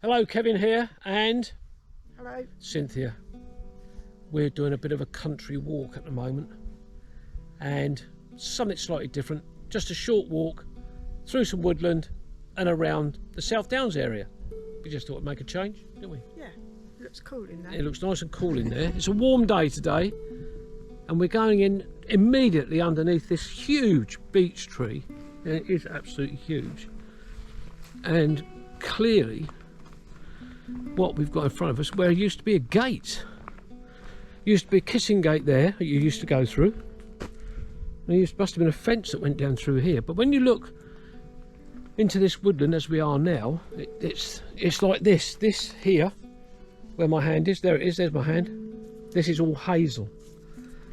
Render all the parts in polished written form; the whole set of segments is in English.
Hello, Kevin here, and hello, Cynthia. We're doing a bit of a country walk at the moment, and something slightly different. Just a short walk through some woodland and around the Southdowns area. We just thought we'd make a change, didn't we? Yeah, it looks cool in there. It looks nice and cool in there. It's a warm day today, and we're going in immediately underneath this huge beech tree. And it is absolutely huge, and clearly what we've got in front of us, where it used to be a gate, used to be a kissing gate there that you used to go through. There must have been a fence that went down through here, but when you look into this woodland as we are now, it's like this here where my hand is. There it is, there's my hand. This is all hazel,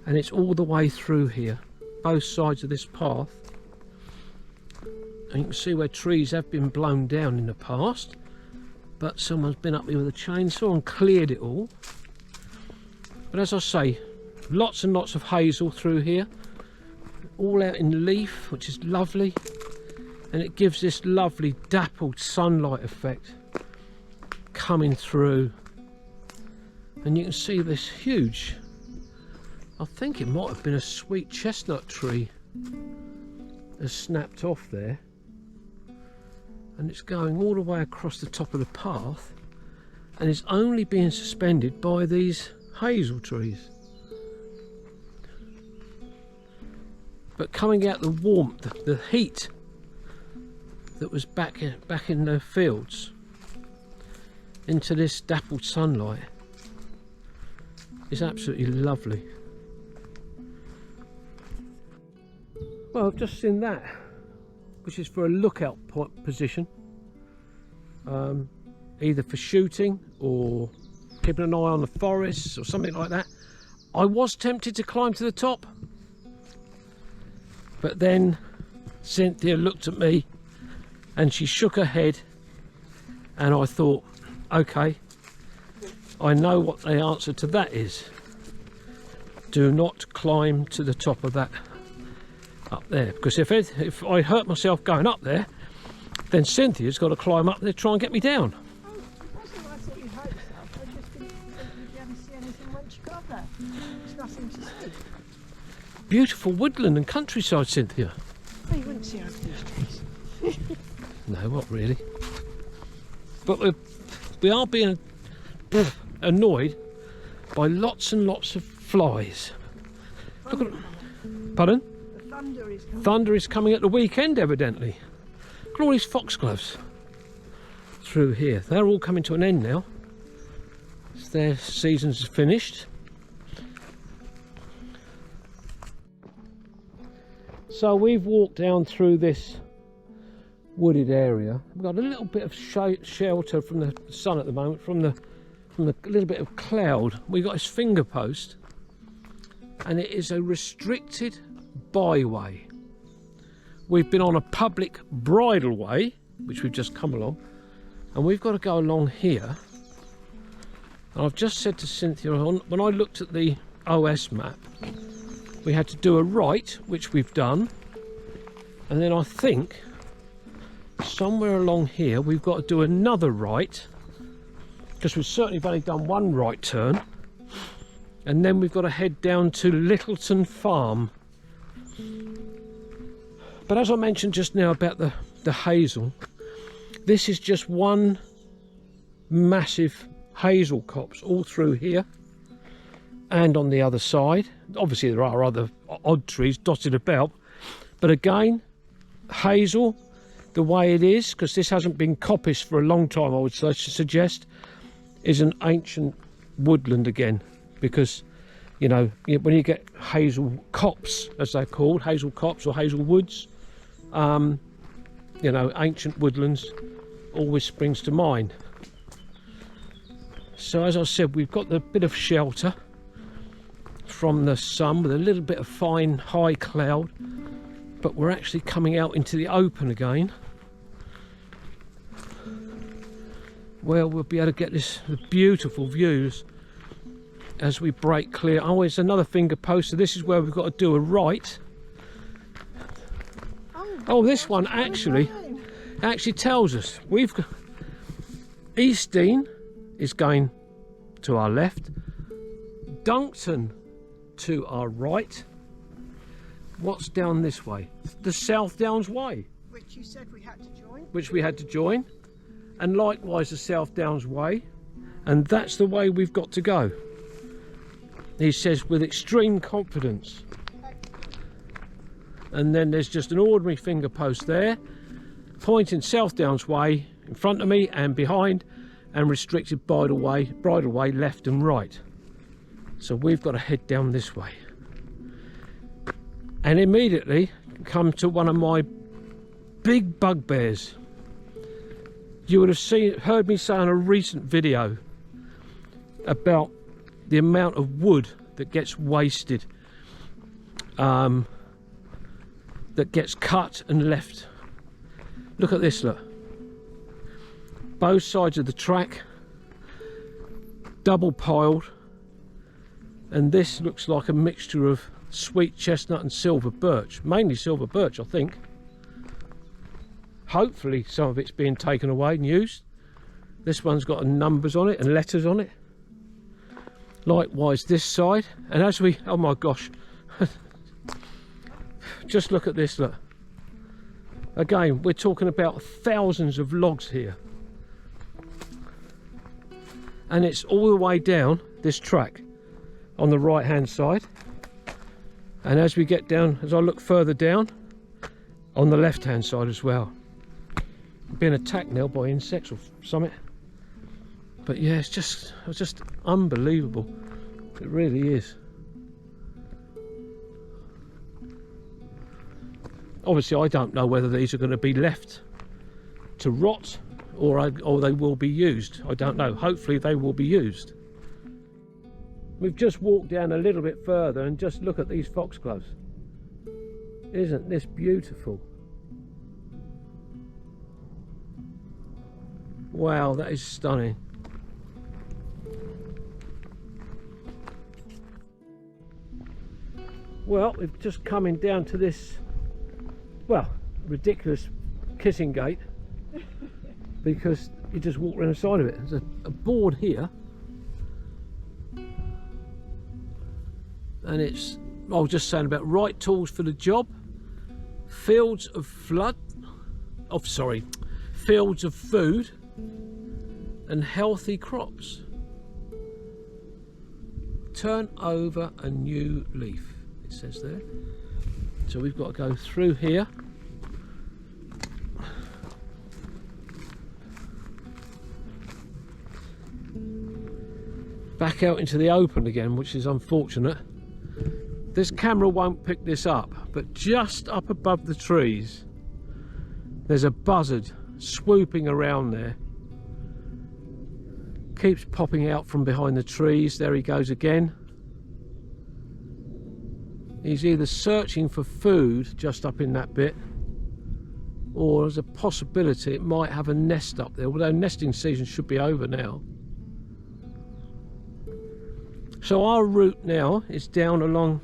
and it's all the way through here, both sides of this path. And you can see where trees have been blown down in the past, but someone's been up here with a chainsaw and cleared it all. But as I say, lots and lots of hazel through here, all out in leaf, which is lovely, and it gives this lovely dappled sunlight effect coming through. And you can see this huge, I think it might have been a sweet chestnut tree, has snapped off there. And it's going all the way across the top of the path, and it's only being suspended by these hazel trees. But coming out the warmth, the heat that was back in the fields into this dappled sunlight is absolutely lovely. Well, I've just seen that, which is for a lookout point position, either for shooting or keeping an eye on the forests or something like that. I was tempted to climb to the top, but then Cynthia looked at me and she shook her head, and I thought, okay, I know what the answer to that is. Do not climb to the top of that up there, because if I hurt myself going up there, then Cynthia's got to climb up there to try and get me down. Oh, that's what I thought you'd hurt yourself. I just didn't think you'd be able to see anything once you got up there. There's nothing to see. Beautiful woodland and countryside, Cynthia. Oh, you wouldn't see over these trees. No, not really. But we are being annoyed by lots and lots of flies. Look at, pardon? Thunder is coming. Thunder is coming at the weekend, evidently. Look at all these foxgloves through here. They're all coming to an end now. Their season's finished. So we've walked down through this wooded area. We've got a little bit of shelter from the sun at the moment, from the little bit of cloud. We've got this finger post, and it is a restricted byway. We've been on a public bridle way, which we've just come along, and we've got to go along here. And I've just said to Cynthia, when I looked at the OS map, we had to do a right, which we've done, and then I think somewhere along here we've got to do another right, because we've certainly only done one right turn, and then we've got to head down to Littleton Farm. But as I mentioned just now about the hazel, this is just one massive hazel copse all through here and on the other side. Obviously there are other odd trees dotted about, but again, hazel the way it is, because this hasn't been coppiced for a long time, I would suggest, is an ancient woodland again, because you know, when you get hazel copse, as they're called, hazel copse or hazel woods, you know, ancient woodlands always springs to mind. So as I said, we've got the bit of shelter from the sun with a little bit of fine high cloud, but we're actually coming out into the open again, where we'll be able to get the beautiful views as we break clear. Oh, it's another finger post, so this is where we've got to do a right. Oh, this one actually tells us Eastdean is going to our left, Duncton to our right. What's down this way? The Southdowns Way, Which you said we had to join. which we had to join, and likewise the Southdowns Way, and that's the way we've got to go, he says with extreme confidence. And then there's just an ordinary finger post there pointing Southdowns Way in front of me and behind, and restricted bridle way left and right. So we've got to head down this way and immediately come to one of my big bugbears. You would have heard me say in a recent video about the amount of wood that gets wasted, that gets cut and left. Look at this, look. Both sides of the track, double piled, and this looks like a mixture of sweet chestnut and silver birch, mainly silver birch I think. Hopefully some of it's being taken away and used. This one's got numbers on it and letters on it. Likewise this side, and as we, oh my gosh, just look at this, look. Again, we're talking about thousands of logs here, and it's all the way down this track on the right hand side, and as we get down, as I look further down, on the left hand side as well. I'm being attacked now by insects or something, but yeah, it's just unbelievable. It really is. Obviously I don't know whether these are going to be left to rot or they will be used. I don't know. Hopefully they will be used. We've just walked down a little bit further and just look at these foxgloves. Isn't this beautiful? Wow, that is stunning. Well, we've just coming down to this, well, ridiculous kissing gate, because you just walk around the side of it. There's a board here, and it's, I was just saying about right tools for the job, fields of food, and healthy crops. Turn over a new leaf, it says there. So we've got to go through here. Back out into the open again, which is unfortunate. This camera won't pick this up, but just up above the trees there's a buzzard swooping around there. Keeps popping out from behind the trees. There he goes again. He's either searching for food just up in that bit, or there's a possibility it might have a nest up there, although nesting season should be over now. So our route now is down along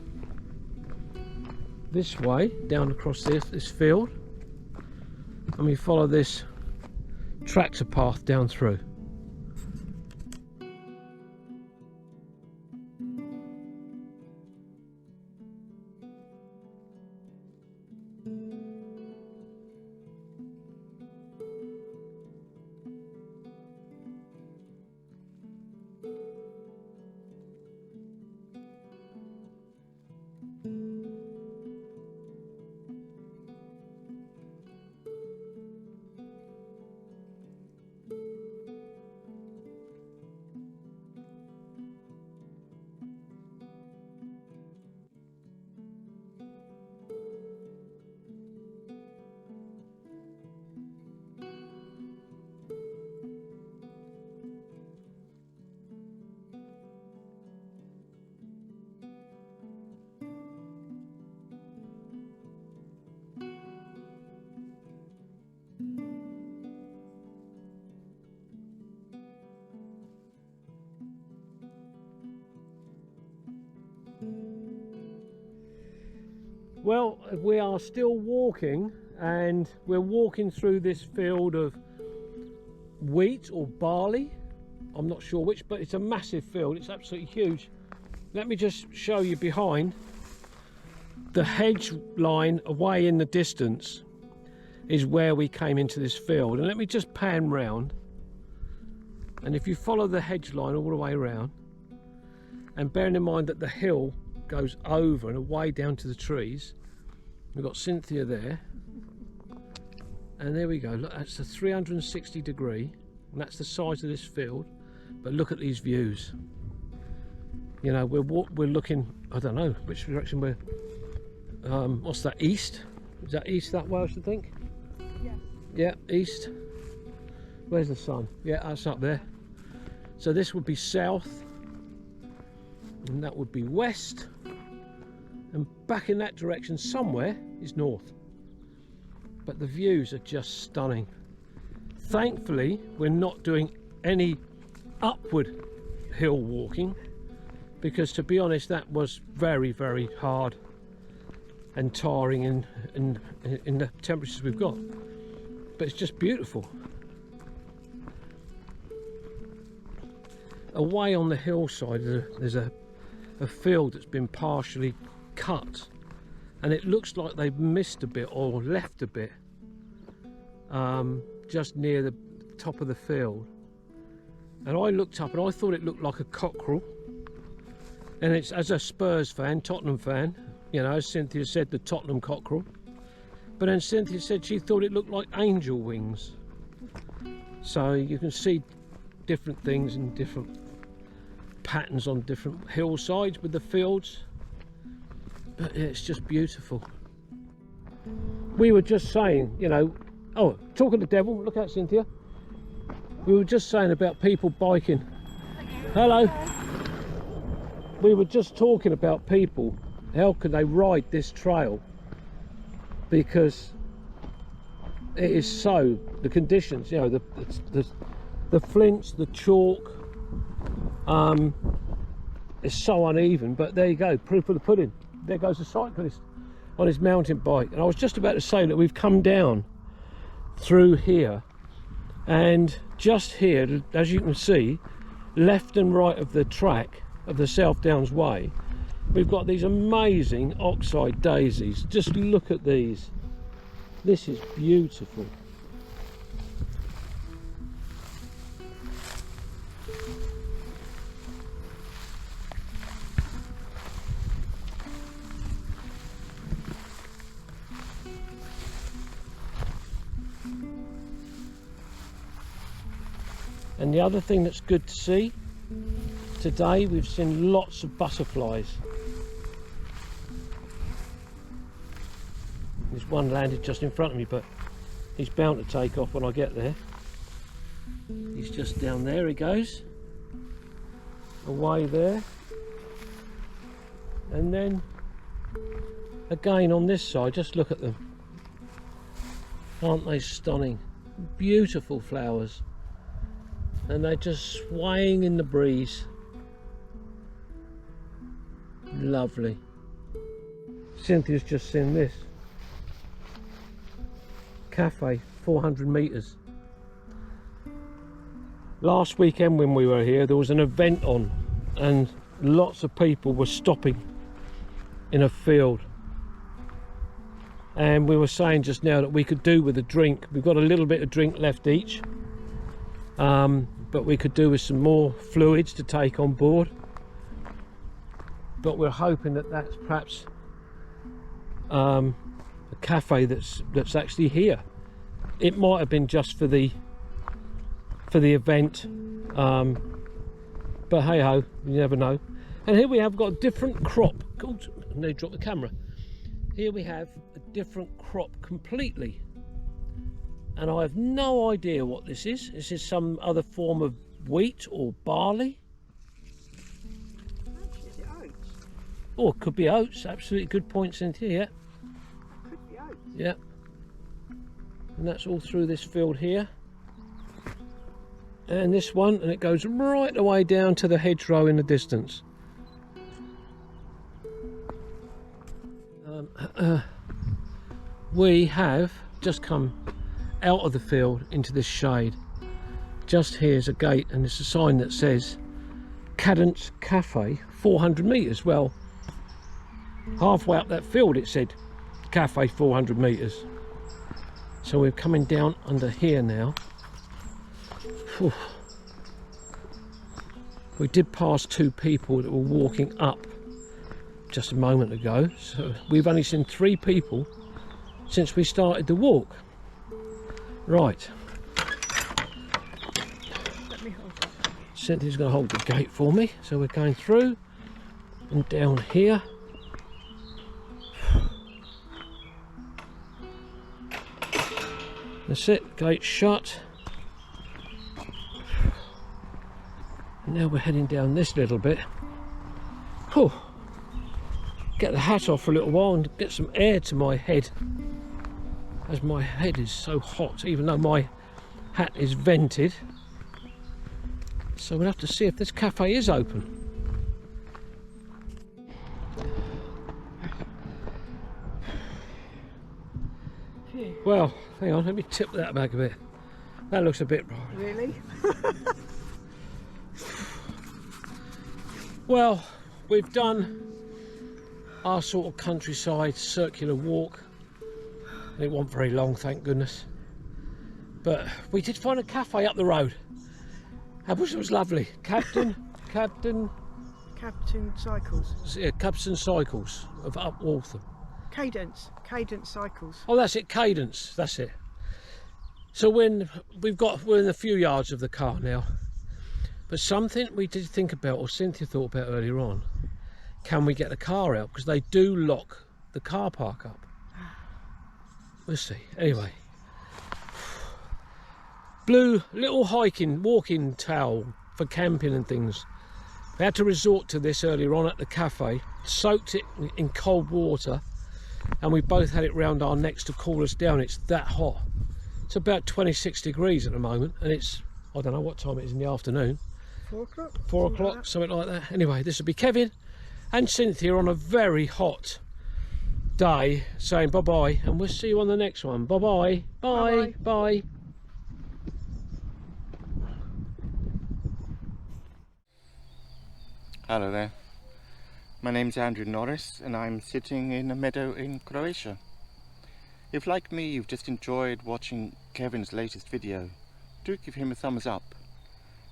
this way, down across this field, and we follow this tractor path down through. Well, we are still walking, and we're walking through this field of wheat or barley. I'm not sure which, but it's a massive field. It's absolutely huge. Let me just show you behind. The hedge line away in the distance is where we came into this field. And let me just pan round. And if you follow the hedge line all the way around, and bearing in mind that the hill goes over and away down to the trees, we've got Cynthia there. And there we go. Look, that's a 360 degree, and that's the size of this field. But look at these views. You know, we're looking, I don't know which direction we're, what's that, east? Is that east that way, I should think? Yeah. Yeah, east. Where's the sun? Yeah, that's up there. So this would be south, and that would be west, and back in that direction somewhere is north. But the views are just stunning. Thankfully, we're not doing any upward hill walking, because to be honest, that was very, very hard and tiring in the temperatures we've got. But it's just beautiful. Away on the hillside, there's a field that's been partially cut, and it looks like they've missed a bit or left a bit just near the top of the field. And I looked up and I thought it looked like a cockerel. And it's, as a Spurs fan, Tottenham fan, you know, as Cynthia said, the Tottenham cockerel. But then Cynthia said she thought it looked like angel wings. So you can see different things and different patterns on different hillsides with the fields. But yeah, it's just beautiful. We were just saying, you know, oh, talking to the devil, look out, Cynthia. We were just saying about people biking. Hello. We were just talking about people, how can they ride this trail, because it is so, the conditions, you know, the flints, the chalk, is so uneven. But there you go, proof of the pudding. There goes a cyclist on his mountain bike. And I was just about to say that we've come down through here, and just here, as you can see, left and right of the track of the Southdowns Way, we've got these amazing oxide daisies. Just look at these. This is beautiful. And the other thing that's good to see, today we've seen lots of butterflies. There's one landed just in front of me, but he's bound to take off when I get there. He's just down there, he goes. Away there. And then again on this side, just look at them. Aren't they stunning? Beautiful flowers. And they're just swaying in the breeze. Lovely. Cynthia's just seen this. Cafe, 400 metres. Last weekend when we were here, there was an event on, and lots of people were stopping in a field. And we were saying just now that we could do with a drink. We've got a little bit of drink left each. But we could do with some more fluids to take on board. But we're hoping that that's perhaps a cafe that's actually here. It might have been just for the event, but hey ho, you never know. And here we have got a different crop. God, I nearly dropped the camera. Here we have a different crop completely. And I have no idea what this is. This is some other form of wheat or barley. Actually, is it oats? Oh, it could be oats. Absolutely good point, Cynthia. Yeah. Could be oats. Yeah. And that's all through this field here. And this one, and it goes right away down to the hedgerow in the distance. We have just come out of the field into this shade, just here's a gate and it's a sign that says Cadence Cafe 400 metres. Well, halfway up that field it said Cafe 400 metres. So we're coming down under here now. Whew. We did pass two people that were walking up just a moment ago, so we've only seen 3 people since we started the walk. Right. Let me hold it. Cynthia's going to hold the gate for me, so we're going through and down here. That's it, gate shut. And now we're heading down this little bit. Whew. Get the hat off for a little while and get some air to my head, as my head is so hot, even though my hat is vented. So we'll have to see if this cafe is open. Well, hang on, let me tip that back a bit. That looks a bit... Really? Well, we've done our sort of countryside circular walk. It wasn't very long, thank goodness. But we did find a cafe up the road. It was lovely. Captain Cycles. yeah, Captain Cycles of Upwaltham. Cadence Cycles. Oh, that's it, Cadence, that's it. So when we're in a few yards of the car now, but something we did think about, or Cynthia thought about earlier on, can we get the car out? Because they do lock the car park up. We'll see. Anyway, blue little walking towel for camping and things. We had to resort to this earlier on at the cafe, soaked it in cold water, and we both had it round our necks to cool us down. It's that hot. It's about 26 degrees at the moment, and it's, I don't know what time it is in the afternoon. 4 o'clock? 4 o'clock, something like that. Anyway, this will be Kevin and Cynthia on a very hot day saying bye-bye, and we'll see you on the next one. Bye-bye. Bye. Bye. Hello there. My name's Andrew Norris and I'm sitting in a meadow in Croatia. If, like me, you've just enjoyed watching Kevin's latest video, do give him a thumbs up.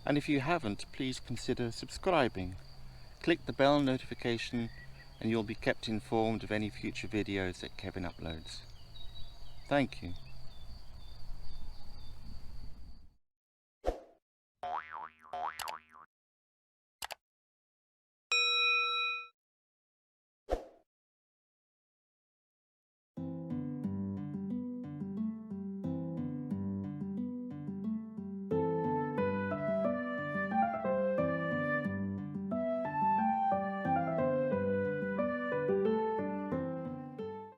And if you haven't, please consider subscribing. Click the bell notification and you'll be kept informed of any future videos that Kevin uploads. Thank you.